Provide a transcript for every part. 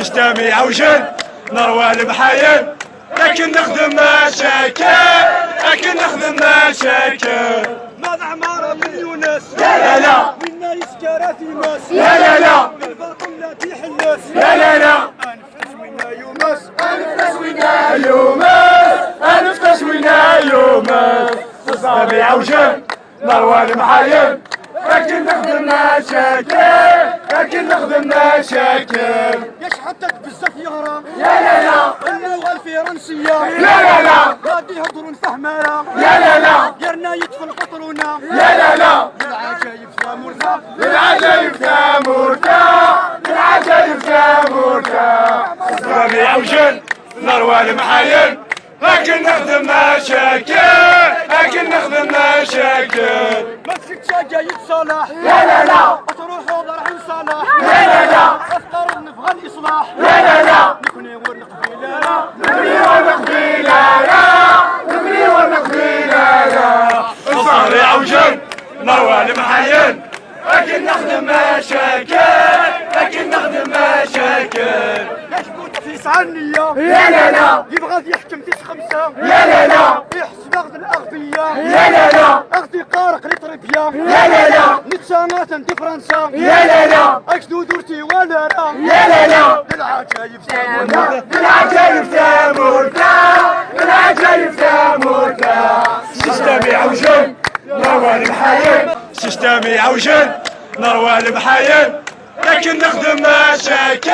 سيستمي عوجل نروى المحايل، لكن نخدم مشاكل، لكن نخدم مشاكل. ماذا عمارة من يونس لا لا منا يسكر في ماس، لا لا الباطل لا تيحلس، لا انفس وينا يومس، انفس وينا يومس، انفس وينا يومس. سيستمي عوجل نروى المحايل، لكن نخدم مشاكل، لكن نخدم مشاكل. يشحتك بزاف يهرى لا اللغة الفرنسية لا غادي يهضروا نفهمها لا ديرنا يدفن قطرونا لا العجايب يا مرثى للعجايب تامورتا، للعجايب تامورتا. سيستمي عوجل نروى المحايل، لكن نخدم مشاكل، لكن نخدم مشاكل. ما تسكتش جايد صلاح لا تروحوا ضرع صلاح لا اختار نبغى الاصلاح لا نكوني ونقبيلانا نبني ونقبيلانا، نبني ونقبيلانا. سيستمي عوجل نروى المحايل، لكن نخدم مشاكل، لكن نخدم مشاكل. يشبوت في سعنية لا يبغى يحكم تيس خمسة لا يحسب اخذ الاغبياء لا اخذي قارق لطربيا لا نتسامات انت فرنسا لا اكدو درتي ولا لا لا للعجايب سامونا للعجايب تامورتا، للعجايب تامورتا. سيستمي عوجل نروى المحايل، سيستمي عوجل نروى المحايل، لكن نخدم مشاكل،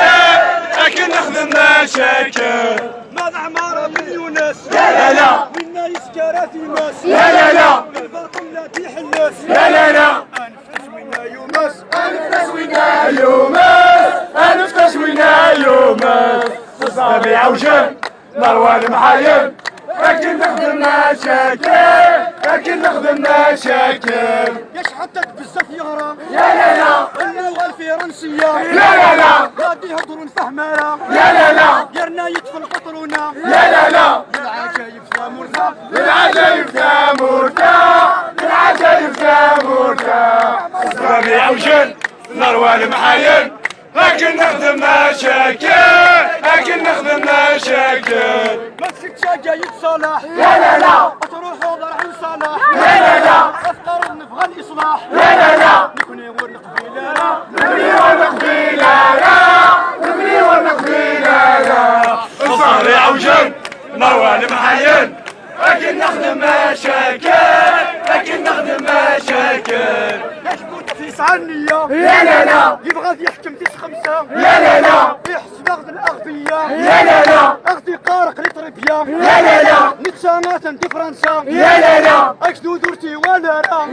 لكن نخدم مشاكل. ماذا عمارة من يونس لا منا يسكر في ماس، لا الباطل لا تيحلس، لا انفس وينا يومس، انفس وينا يومس، انفس وينا يومس. سيستمي عوجل نروى المحايل، لكن نخدم مشاكل، لكن نخدم مشاكل. يشحتك بزاف يهرى لا اللغة الفرنسية لا غادي يهضروا نفهمها لا ديرنا يدفن قطرونا لا العجايب يا مرثى للعجايب تامورتا، للعجايب تامورتا. سيستمي عوجل نروى المحايل، لكن نخدم مشاكل، لكن نخدم مشاكل. ما تسكتش جايد صلاح لا تروحوا ضرع صلاح لا اختار نبغى الاصلاح لا نكوني ونقبيلانا نبني ونقبيلانا، نبني ونقبيلانا. سيستمي عوجل نروى المحايل، لكن نخدم مشاكل، لكن نخدم مشاكل. يشبوت في سعنية لا يبغى يحكم تيس خمسة لا يحسب اخذ الاغبياء لا اخذي قارق لطربيا لا نتسامات انت فرنسا لا اكدو درتي ولا لا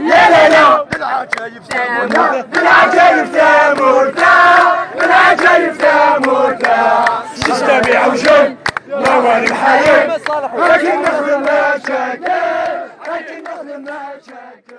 لا للعجايب سامونا للعجايب تامورتا، للعجايب تامورتا. سيستمي عوجل نروى المحايل، لكن نخدم مشاكل، لكن نخدم مشاكل.